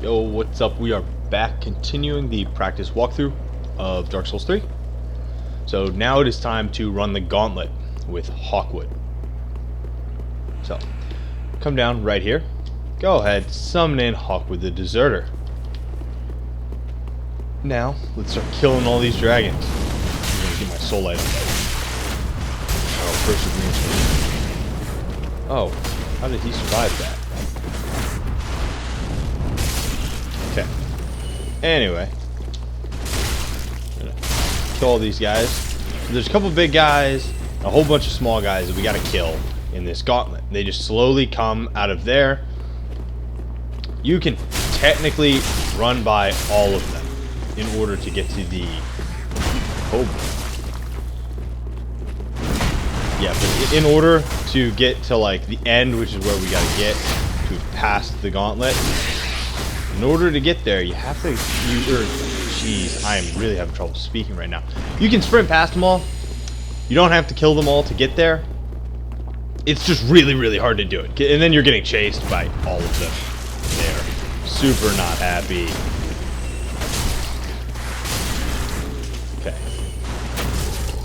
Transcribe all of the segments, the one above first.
Yo, what's up? We are back continuing the practice walkthrough of Dark Souls 3. So now it is time to run the gauntlet with Hawkwood. So, come down right here. Go ahead, summon in Hawkwood the Deserter. Now, let's start killing all these dragons. I'm gonna get my soul item. Oh, perseverance. Oh, how did he survive that? Okay. Anyway, I'm gonna kill all these guys. So there's a couple big guys, a whole bunch of small guys that we gotta kill in this gauntlet. They just slowly come out of there. You can technically run by all of them in order to get to the yeah, but in order to get to like the end, which is where we gotta get to pass the gauntlet. In order to get there, you have to jeez, I am really having trouble speaking right now. You can sprint past them all. You don't have to kill them all to get there. It's just really, really hard to do it. And then you're getting chased by all of them. They're super not happy. Okay.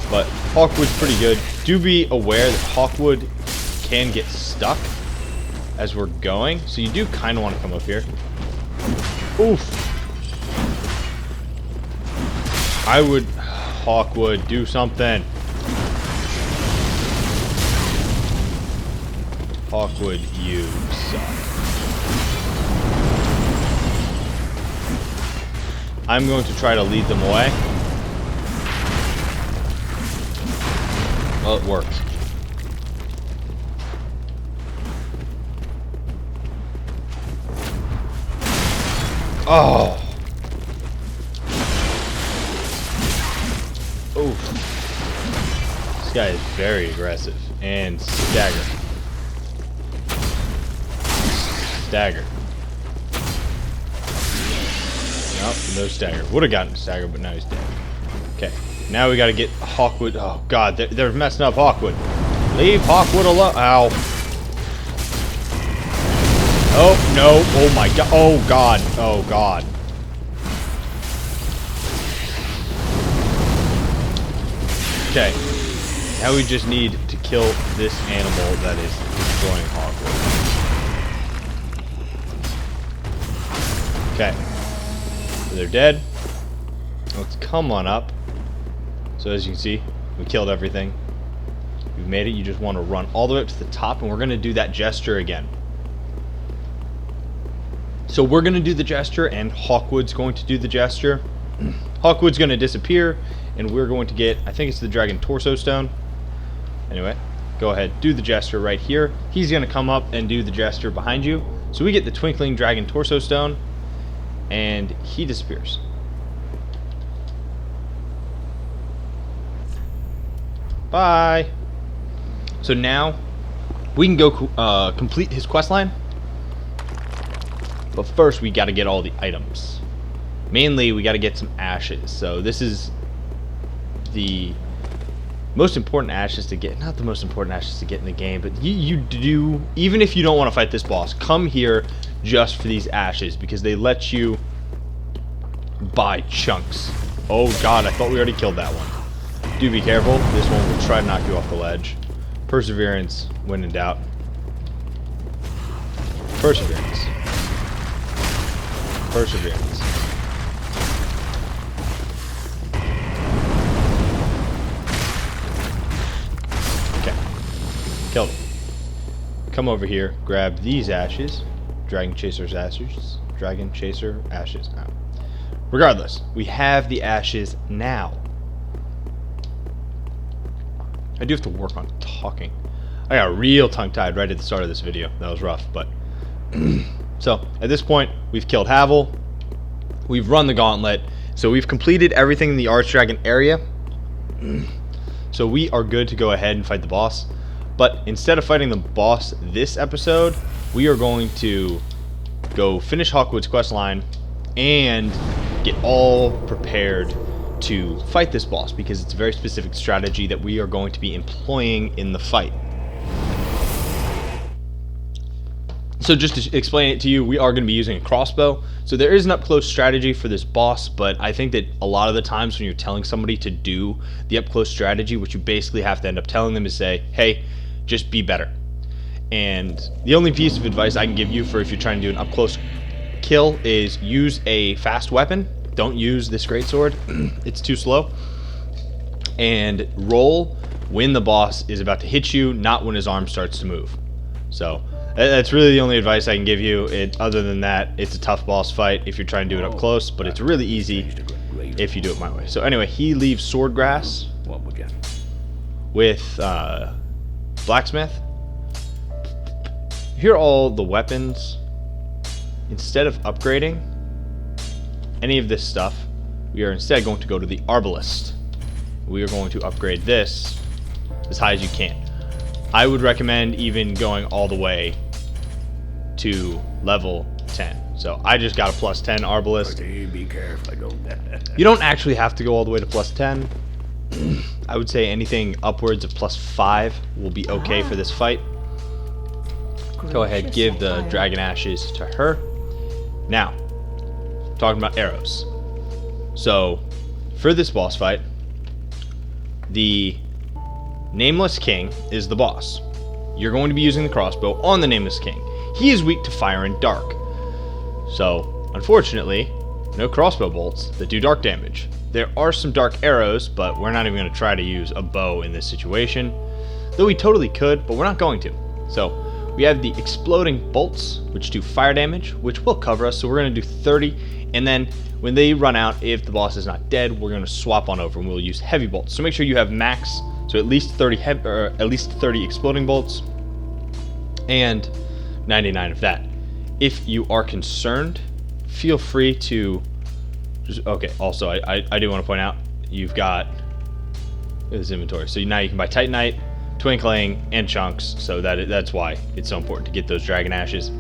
But Hawkwood's pretty good. Do be aware that Hawkwood can get stuck as we're going. So you do kind of want to come up here. Oof. I would... Hawkwood, do something. Hawkwood, you suck. I'm going to try to lead them away. Well, it worked. Oh. Oof. This guy is very aggressive. And stagger. Stagger. Nope, no stagger. Would have gotten stagger, but now he's dead. Okay. Now we gotta get Hawkwood. Oh god, they're messing up Hawkwood. Leave Hawkwood alone. Ow. Oh no. Oh my god. Oh god. Oh god. Okay. Now we just need to kill this animal that is destroying Hawkwood. Okay. So they're dead. Let's come on up. So as you can see, we killed everything. We've made it. You just want to run all the way up to the top, and we're going to do that gesture again. So we're going to do the gesture, and Hawkwood's going to do the gesture. Hawkwood's going to disappear, and we're going to get, I think it's the Dragon Torso Stone. Anyway, go ahead, do the gesture right here. He's going to come up and do the gesture behind you. So we get the Twinkling Dragon Torso Stone, and he disappears. Bye. So now we can go complete his quest line. But first we got to get all the items. Mainly we got to get some ashes. So this is the most important ashes to get. Not the most important ashes to get in the game, but you do, even if you don't want to fight this boss, come here just for these ashes because they let you buy chunks. Oh god, I thought we already killed that one. Do be careful. This one will try to knock you off the ledge. Perseverance, when in doubt. Perseverance. Perseverance. Okay. Killed him. Come over here, grab these ashes. Dragon Chaser's ashes. Dragon Chaser ashes. Oh. Regardless, we have the ashes now. I do have to work on talking. I got real tongue-tied right at the start of this video. That was rough, but... So, at this point, we've killed Havel. We've run the gauntlet. So we've completed everything in the Archdragon area. So we are good to go ahead and fight the boss. But instead of fighting the boss this episode, we are going to go finish Hawkwood's quest line and get all prepared to fight this boss, because it's a very specific strategy that we are going to be employing in the fight. So just to explain it to you, we are going to be using a crossbow. So there is an up-close strategy for this boss, but I think that a lot of the times when you're telling somebody to do the up-close strategy, what you basically have to end up telling them is say, hey, just be better. And the only piece of advice I can give you for if you're trying to do an up-close kill is use a fast weapon. Don't use this greatsword. It's too slow. And roll when the boss is about to hit you, not when his arm starts to move. So that's really the only advice I can give you. Other than that, it's a tough boss fight if you're trying to do it up close, but it's really easy if you do it my way. So anyway, he leaves Swordgrass with Blacksmith. Here are all the weapons. Instead of upgrading any of this stuff, we are instead going to go to the Arbalist. We are going to upgrade this as high as you can. I would recommend even going all the way to level 10. So I just got a plus 10 Arbalist. Okay, be careful, I don't. You don't actually have to go all the way to plus 10. I would say anything upwards of plus 5 will be okay for this fight. Go ahead, give the Dragon Ashes to her. Now, talking about arrows. So, for this boss fight, the Nameless King is the boss. You're going to be using the crossbow on the Nameless King. He is weak to fire in dark. So, unfortunately, no crossbow bolts that do dark damage. There are some dark arrows, but we're not even going to try to use a bow in this situation. Though we totally could, but we're not going to. So, we have the exploding bolts, which do fire damage, which will cover us. So we're going to do 30, and then when they run out, if the boss is not dead, we're going to swap on over and we'll use heavy bolts. So make sure you have max, so at least 30 exploding bolts, and 99 of that. If you are concerned, feel free to just, okay, also I do want to point out, you've got this inventory. So now you can buy Titanite, Twinkling, and Chunks, so that's why it's so important to get those Dragon Ashes.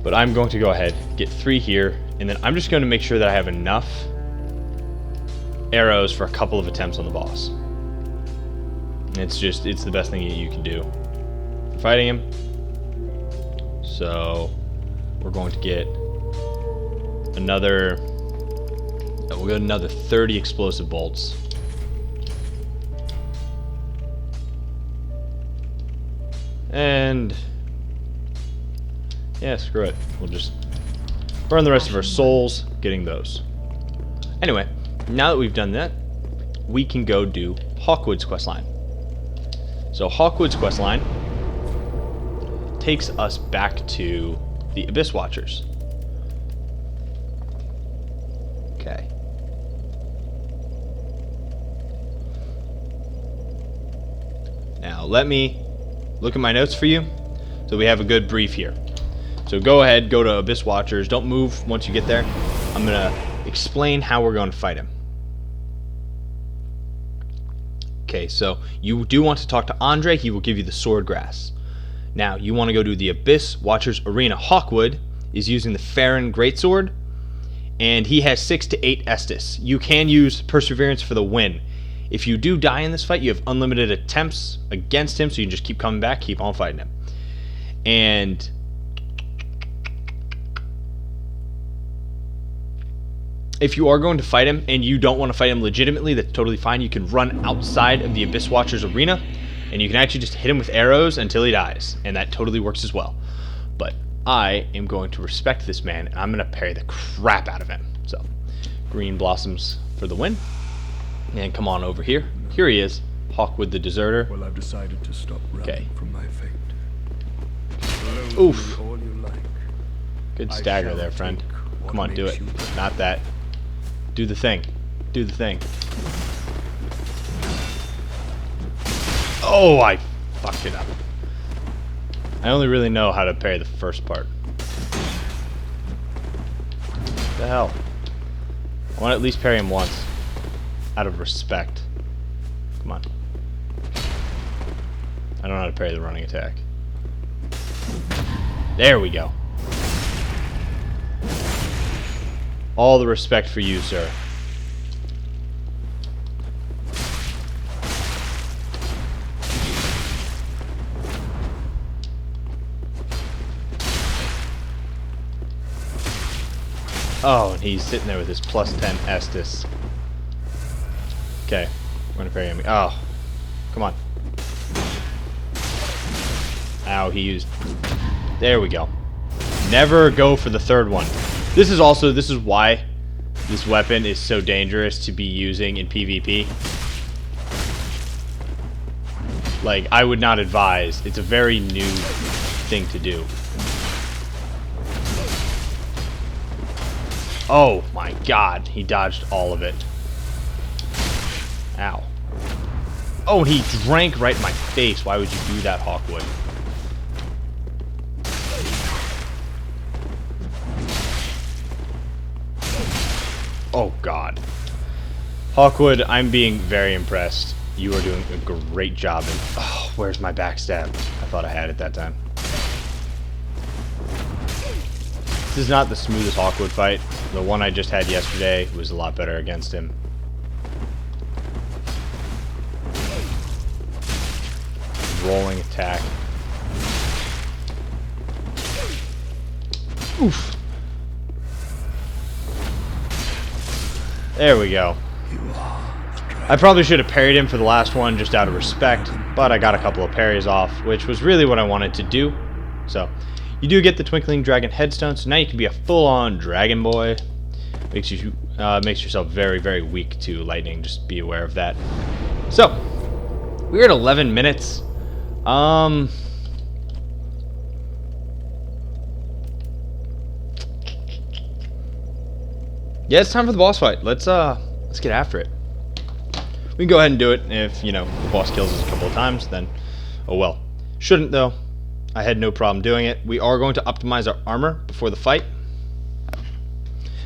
But I'm going to go ahead, get 3 here, and then I'm just going to make sure that I have enough arrows for a couple of attempts on the boss. It's the best thing you can do for fighting him. So we're going to get another, we'll get another 30 explosive bolts. And yeah, screw it. We'll just burn the rest of our souls getting those. Anyway, now that we've done that, we can go do Hawkwood's questline. So Hawkwood's questline takes us back to the Abyss Watchers. Okay. Now let me look at my notes for you, so we have a good brief here. So go ahead, go to Abyss Watchers. Don't move once you get there. I'm going to explain how we're going to fight him. Okay, so you do want to talk to Andre. He will give you the Swordgrass. Now, you want to go to the Abyss Watchers Arena. Hawkwood is using the Farron Greatsword, and he has 6 to 8 Estus. You can use Perseverance for the win. If you do die in this fight, you have unlimited attempts against him, so you can just keep coming back, keep on fighting him. And if you are going to fight him and you don't want to fight him legitimately, that's totally fine. You can run outside of the Abyss Watchers Arena, and you can actually just hit him with arrows until he dies, and that totally works as well. But I am going to respect this man, and I'm going to parry the crap out of him. So, Green Blossoms for the win. And come on over here. Here he is, Hawkwood the Deserter. Well, I've decided to stop running from my fate. Oof. All you like. Good stagger there, friend. Come on, do it. Not that. Do the thing. Do the thing. Oh, I fucked it up. I only really know how to parry the first part. What the hell? I want to at least parry him once. Out of respect. Come on. I don't know how to parry the running attack. There we go. All the respect for you, sir. Oh, and he's sitting there with his plus 10 Estus. Okay, we're gonna parry him. Oh, come on. Ow, he used... There we go. Never go for the third one. This is why this weapon is so dangerous to be using in PvP. Like, I would not advise. It's a very new thing to do. Oh my god, he dodged all of it. Ow. Oh, and he drank right in my face. Why would you do that, Hawkwood? Oh god. Hawkwood, I'm being very impressed. You are doing a great job. And oh, where's my backstab? I thought I had it that time. This is not the smoothest Hawkwood fight. The one I just had yesterday was a lot better against him. Rolling attack. Oof. There we go. I probably should have parried him for the last one just out of respect, but I got a couple of parries off, which was really what I wanted to do. So, you do get the Twinkling Dragon headstone, so now you can be a full-on dragon boy. Makes yourself very, very weak to lightning, just be aware of that. So, we're at 11 minutes. Yeah, it's time for the boss fight. Let's get after it. We can go ahead and do it. If, you know, the boss kills us a couple of times, then oh well. Shouldn't though. I had no problem doing it. We are going to optimize our armor before the fight,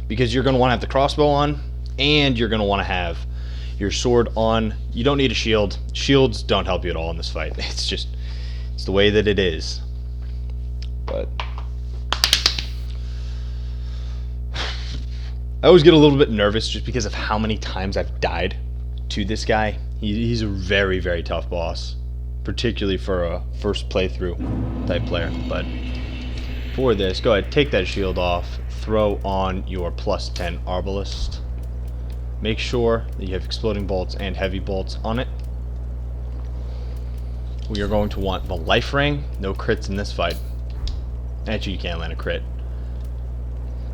because you're going to want to have the crossbow on, and you're going to want to have your sword on. You don't need a shield. Shields don't help you at all in this fight. It's the way that it is. But I always get a little bit nervous just because of how many times I've died to this guy. He's a very, very tough boss, particularly for a first playthrough type player. But for this, go ahead, take that shield off, throw on your plus 10 arbalist. Make sure that you have exploding bolts and heavy bolts on it. We are going to want the life ring. No crits in this fight. Actually, you can land a crit,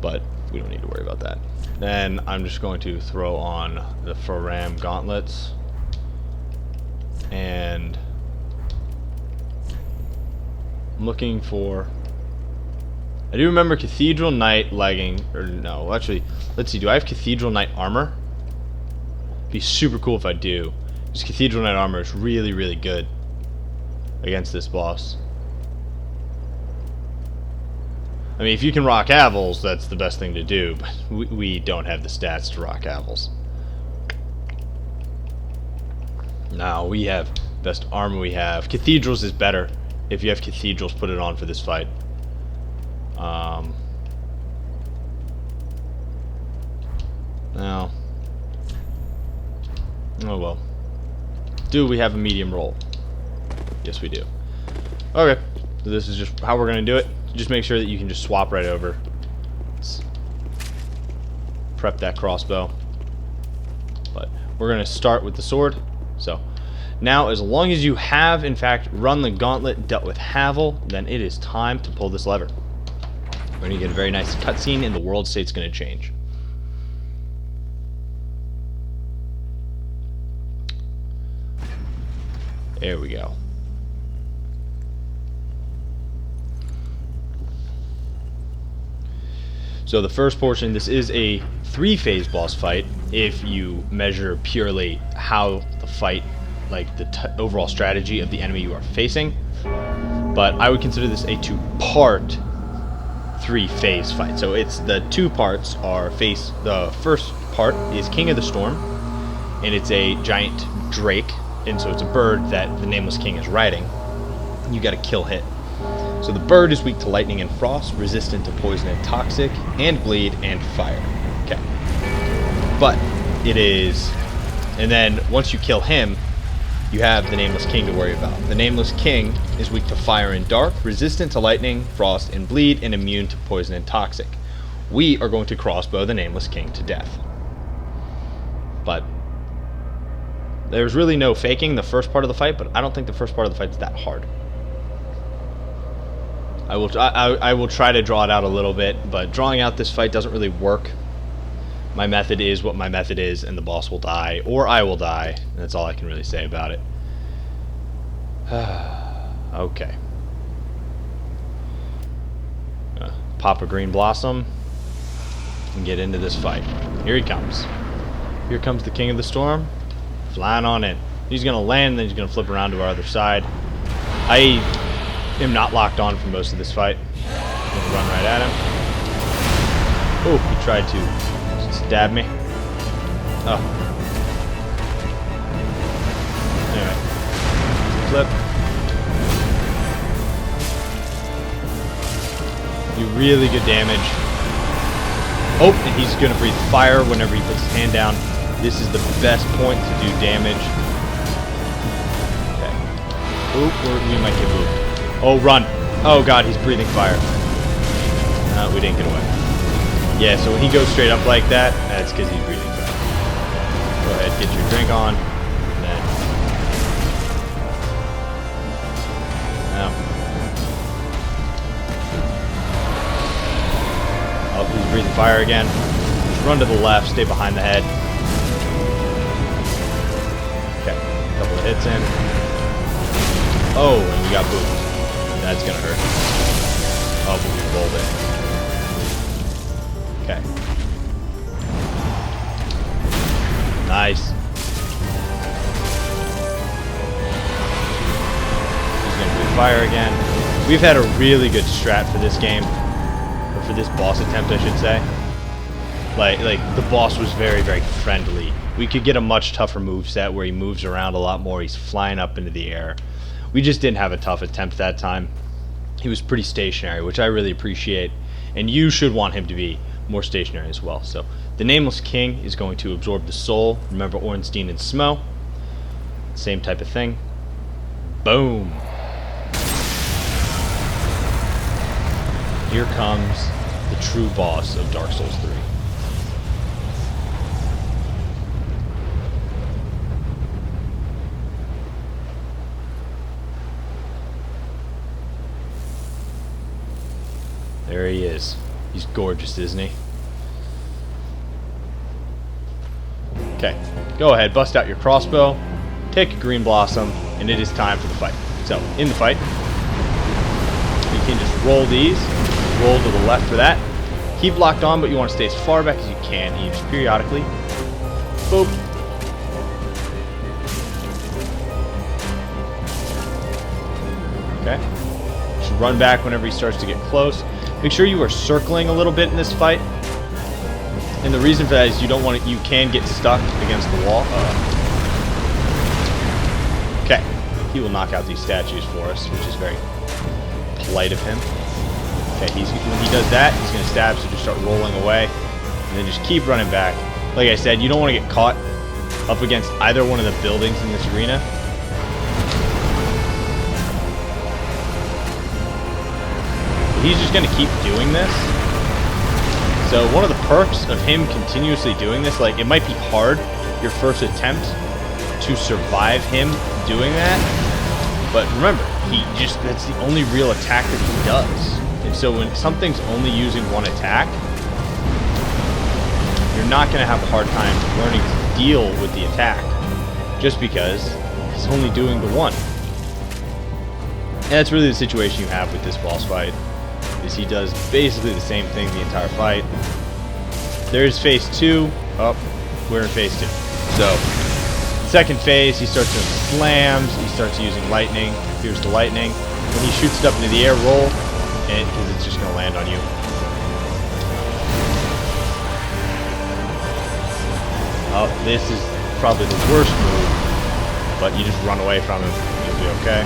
but we don't need to worry about that. Then I'm just going to throw on the Faram gauntlets, and I'm looking for... I do remember Cathedral Knight legging, or no, actually, let's see, do I have Cathedral Knight armor? It'd be super cool if I do, because Cathedral Knight armor is really, really good against this boss. I mean, if you can rock Avils, that's the best thing to do, but we don't have the stats to rock Avils. Now, we have best armor we have. Cathedrals is better. If you have Cathedrals, put it on for this fight. Now, oh well. Do we have a medium roll? Yes, we do. Okay, so this is just how we're going to do it. Just make sure that you can just swap right over. Let's prep that crossbow. But we're going to start with the sword. So now, as long as you have, in fact, run the gauntlet, dealt with Havel, then it is time to pull this lever. We're going to get a very nice cutscene, and the world state's going to change. There we go. So the first portion, this is a 3-phase boss fight if you measure purely how the fight, like the overall strategy of the enemy you are facing. But I would consider this a 2-part 3-phase fight. So it's the 2 parts are the first part is King of the Storm, and it's a giant drake, and so it's a bird that the Nameless King is riding. You got to kill hit. So the bird is weak to lightning and frost, resistant to poison and toxic, and bleed and fire. Okay. But it is... And then once you kill him, you have the Nameless King to worry about. The Nameless King is weak to fire and dark, resistant to lightning, frost, and bleed, and immune to poison and toxic. we are going to crossbow the Nameless King to death. But there's really no faking the first part of the fight, but I don't think the first part of the fight is that hard. I will try to draw it out a little bit, but drawing out this fight doesn't really work. My method is what my method is, and the boss will die, or I will die. That's all I can really say about it. Okay. Pop a green blossom and get into this fight. Here he comes. Here comes the King of the Storm, flying on in. He's going to land, then he's going to flip around to our other side. I am not locked on for most of this fight. I'm going to run right at him. Oh, he tried to stab me. Oh. Anyway. Flip. Do really good damage. Oh, and he's going to breathe fire whenever he puts his hand down. This is the best point to do damage. Okay. Oh, we might get moved. Oh, run. Oh, God, he's breathing fire. We didn't get away. Yeah, so when he goes straight up like that, that's because he's breathing fire. Go ahead, get your drink on. Then. No. Oh, he's breathing fire again. Just run to the left, stay behind the head. Okay, a couple of hits in. Oh, and we got booped. That's gonna hurt. Oh, but we rolled it. Okay. Nice. He's gonna breathe fire again. We've had a really good strat for this game. Or for this boss attempt, I should say. Like the boss was very, very friendly. We could get a much tougher moveset where he moves around a lot more. He's flying up into the air. We just didn't have a tough attempt that time. He was pretty stationary, which I really appreciate. And you should want him to be more stationary as well. So the Nameless King is going to absorb the soul. Remember Ornstein and Smo. Same type of thing. Boom. Here comes the true boss of Dark Souls 3. There he is. He's gorgeous, isn't he? Okay, go ahead, bust out your crossbow, take a green blossom, and it is time for the fight. So, in the fight, you can just roll these, roll to the left for that. Keep locked on, but you want to stay as far back as you can, and you just periodically, boop. Okay, just run back whenever he starts to get close. Make sure you are circling a little bit in this fight. And the reason for that is you don't want to, you can get stuck against the wall. Okay. He will knock out these statues for us, which is very polite of him. Okay, when he does that, he's going to stab, so just start rolling away. And then just keep running back. Like I said, you don't want to get caught up against either one of the buildings in this arena. He's just going to keep doing this. So one of the perks of him continuously doing this, like it might be hard your first attempt to survive him doing that, but remember, that's the only real attack that he does. And so when something's only using one attack, you're not going to have a hard time learning to deal with the attack just because he's only doing the one. And that's really the situation you have with this boss fight. Is he does basically the same thing the entire fight. There's phase 2. Oh, we're in phase 2. So, second phase, he starts doing slams. He starts using lightning. Here's the lightning. When he shoots it up into the air, roll, and because it's just going to land on you. Oh, this is probably the worst move, but you just run away from him. You'll be okay.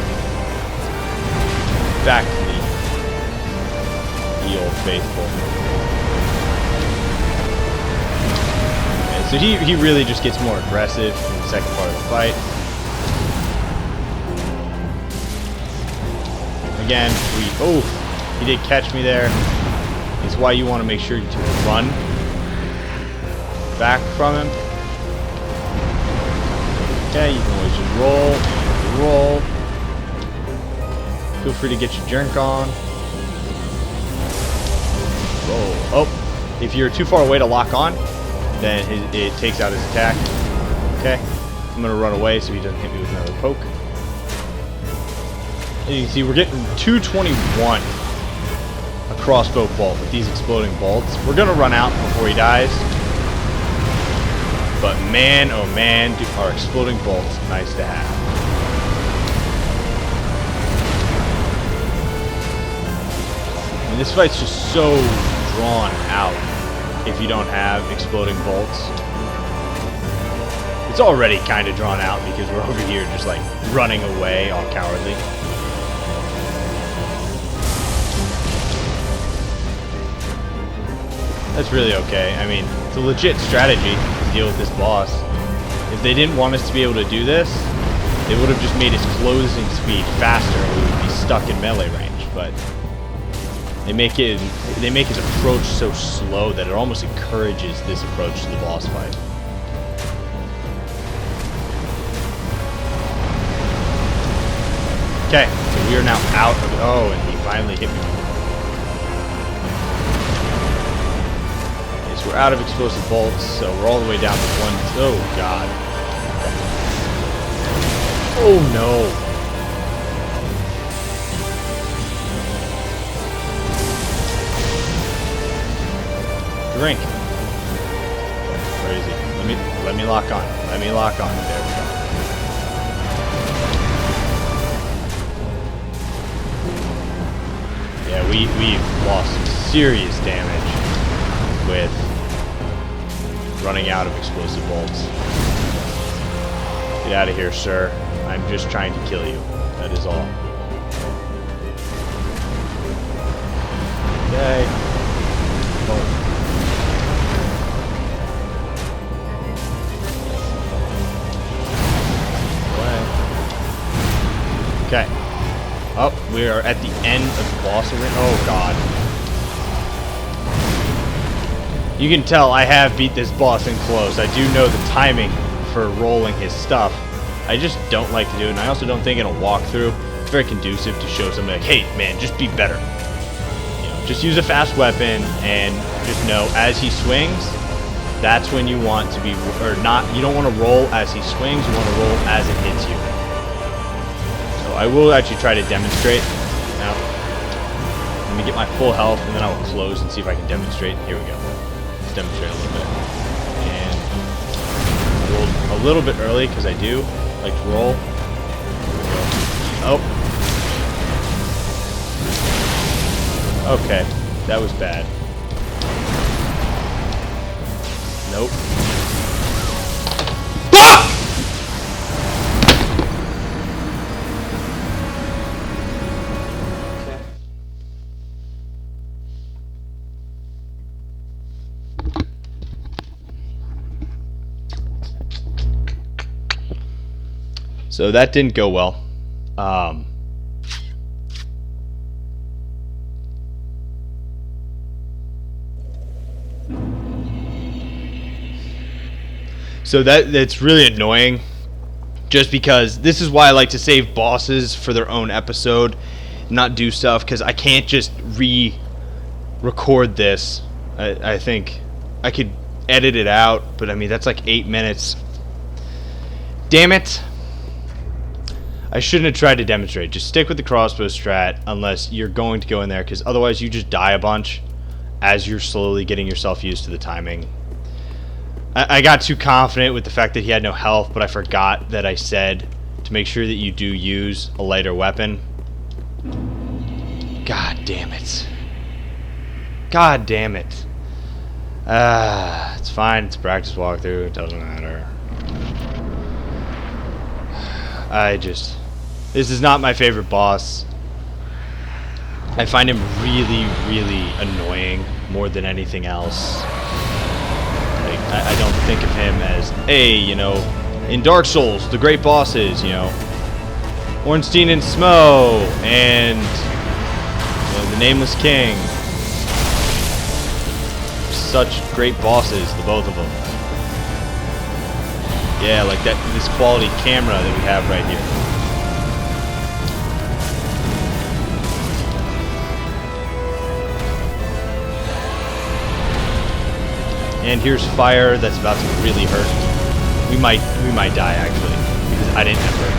Back to the old faithful. Okay, so he really just gets more aggressive in the second part of the fight. Again, he did catch me there. is why you want to make sure to run back from him. Okay, you can always just roll. Feel free to get your junk on. Roll. Oh, if you're too far away to lock on, then it takes out his attack. Okay, I'm gonna run away so he doesn't hit me with another poke. And you can see we're getting 221 a crossbow bolt with these exploding bolts. We're gonna run out before he dies. But man, oh man, are exploding bolts nice to have. I mean, this fight's just so drawn out if you don't have exploding bolts. It's already kind of drawn out because we're over here just like running away all cowardly. That's really okay. I mean, it's a legit strategy to deal with this boss. If they didn't want us to be able to do this, they would have just made his closing speed faster and we would be stuck in melee range. But they make his approach so slow that it almost encourages this approach to the boss fight. Okay, so we are now out of it. Oh, and he finally hit me. We're out of explosive bolts, so we're all the way down to one. Oh god. Oh no. Drink. Crazy. Let me lock on. Let me lock on. There we go. Yeah, we've lost some serious damage with running out of explosive bolts. Get out of here, sir. I'm just trying to kill you. That is all. Okay. Oh. Okay. Oh, we are at the end of the boss arena. Oh, God. You can tell I have beat this boss in close. I do know the timing for rolling his stuff. I just don't like to do it, and I also don't think in a walkthrough it's very conducive to show somebody like, hey, man, just be better. You know, just use a fast weapon, and just know as he swings, that's when you want to be, or not. You don't want to roll as he swings. You want to roll as it hits you. So I will actually try to demonstrate. Now, let me get my full health, and then I will close and see if I can demonstrate. Here we go. Demonstrate a little bit, and roll a little bit early because I do like to roll. Oh, okay, that was bad. Nope. So that didn't go well. So that's really annoying. Just because this is why I like to save bosses for their own episode, not do stuff, because I can't just re-record this. I think I could edit it out, but I mean that's like 8 minutes. Damn it. I shouldn't have tried to demonstrate. Just stick with the crossbow strat unless you're going to go in there, because otherwise you just die a bunch as you're slowly getting yourself used to the timing. I got too confident with the fact that he had no health, but I forgot that I said to make sure that you do use a lighter weapon. God damn it. God damn it. It's fine. It's a practice walkthrough. It doesn't matter. This is not my favorite boss. I find him really, really annoying more than anything else. Like, I don't think of him as, hey, you know, in Dark Souls, the great bosses, you know, Ornstein and Smo, and you know, the Nameless King. such great bosses, the both of them. Yeah, like that. This quality camera that we have right here. And here's fire that's about to really hurt. We might die actually because I didn't have break.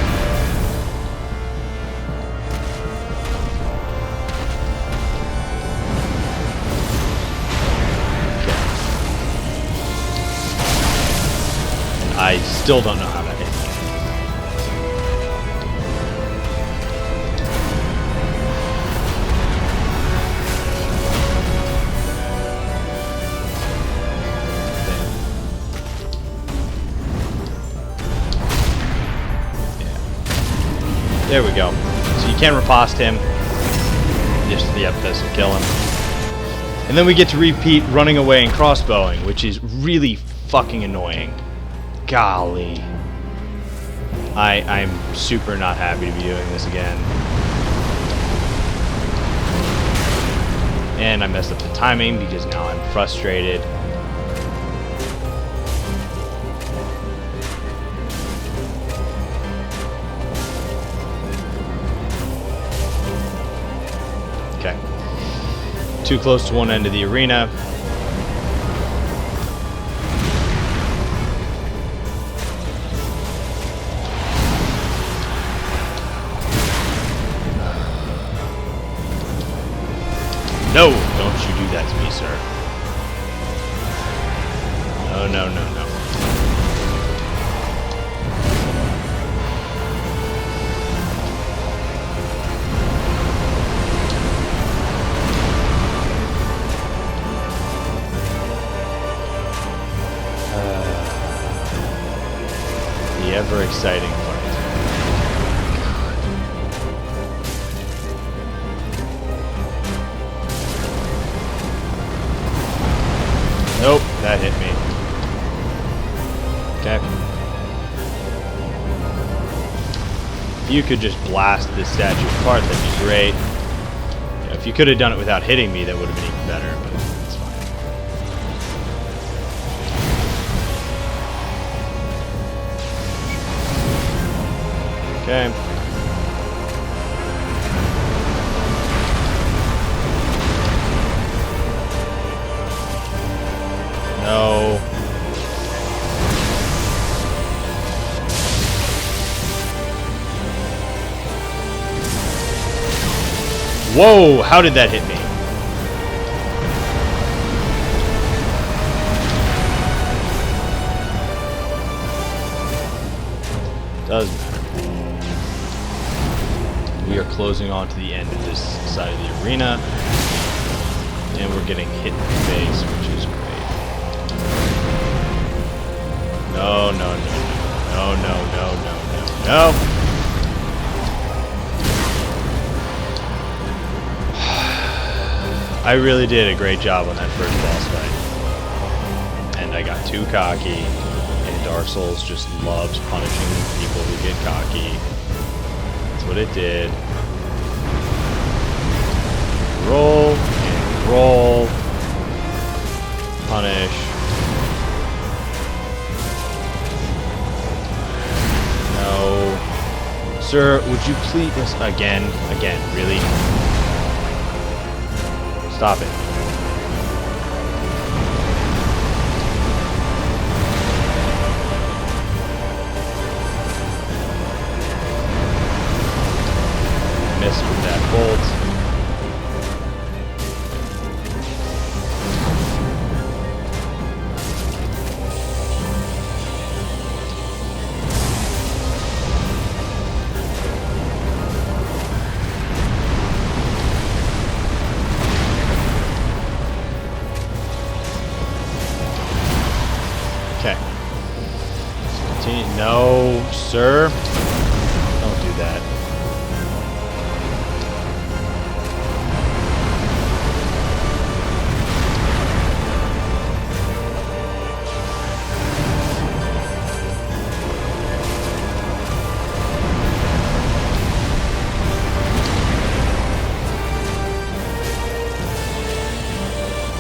I still don't know how to hit. Yeah. There we go. So you can't riposte him. Just, yep, this will kill him. And then we get to repeat running away and crossbowing, which is really fucking annoying. Golly. I'm super not happy to be doing this again. And I messed up the timing because now I'm frustrated. Okay. Too close to one end of the arena. No! Don't you do that to me, sir. No, no, no, no. The ever-exciting part. Nope, that hit me. Okay. If you could just blast this statue apart, that'd be great. Yeah, if you could have done it without hitting me, that would have been even better, but it's fine. Okay. No. Whoa, how did that hit me? Doesn't matter. We are closing on to the end of this side of the arena. And we're getting hit in the face, which is great. No, no, no, no, no, no, no, no, no. I really did a great job on that first boss fight. And I got too cocky, and Dark Souls just loves punishing people who get cocky. That's what it did. Roll, and roll, punish. Sir, would you please... Again, really? Stop it. Missed with that bolt. Okay. Let's continue. No, sir. Don't do that.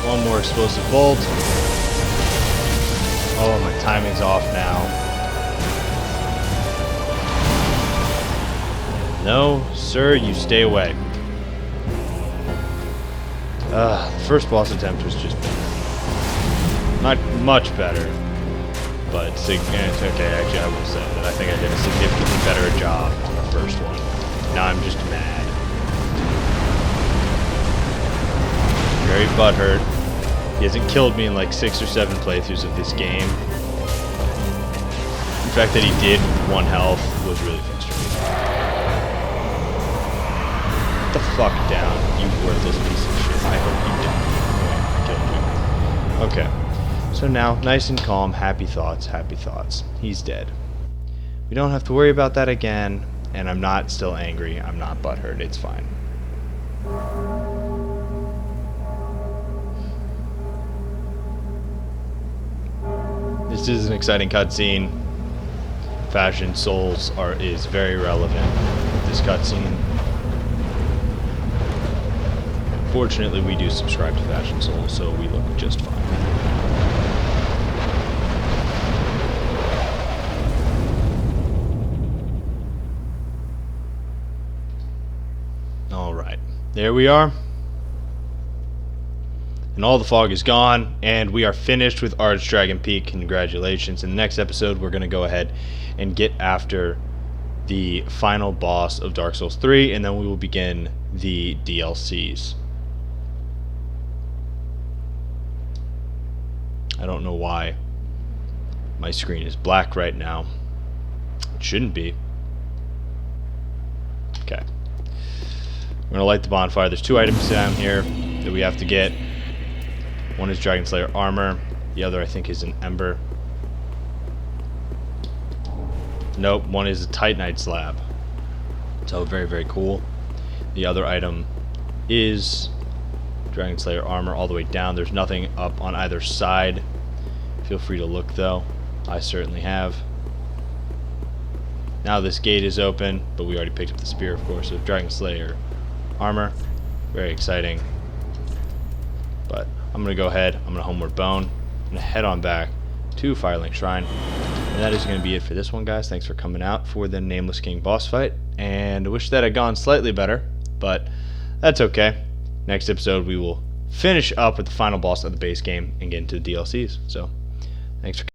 One more explosive bolt. Oh, my timing's off now. No, sir, you stay away. The first boss attempt was just not much better, but okay, actually I will say that I think I did a significantly better job on the first one. Now I'm just mad. Very butthurt. He hasn't killed me in like 6 or 7 playthroughs of this game. The fact that he did with 1 health was really frustrating. Get the fuck down, you worthless piece of shit. I hope you die. I killed you. Okay. So now, nice and calm, happy thoughts, happy thoughts. He's dead. We don't have to worry about that again, and I'm not still angry. I'm not butthurt. It's fine. This is an exciting cutscene. Fashion Souls is very relevant with this cutscene. Fortunately, we do subscribe to Fashion Souls, so we look just fine. Alright, there we are. And all the fog is gone, and we are finished with Archdragon Peak. Congratulations. In the next episode, we're going to go ahead and get after the final boss of Dark Souls 3, and then we will begin the DLCs. I don't know why my screen is black right now. It shouldn't be. Okay. We're going to light the bonfire. There's 2 items down here that we have to get. One is Dragon Slayer armor. The other, I think, is an ember. Nope, one is a Titanite slab. So very, very cool. The other item is Dragon Slayer armor all the way down. There's nothing up on either side. Feel free to look, though. I certainly have. Now this gate is open, but we already picked up the spear, of course. So Dragon Slayer armor. Very exciting. But I'm going to go ahead. I'm going to Homeward Bone. I'm going to head on back to Firelink Shrine. And that is going to be it for this one, guys. Thanks for coming out for the Nameless King boss fight. And I wish that had gone slightly better, but that's okay. Next episode, we will finish up with the final boss of the base game and get into the DLCs. So, thanks for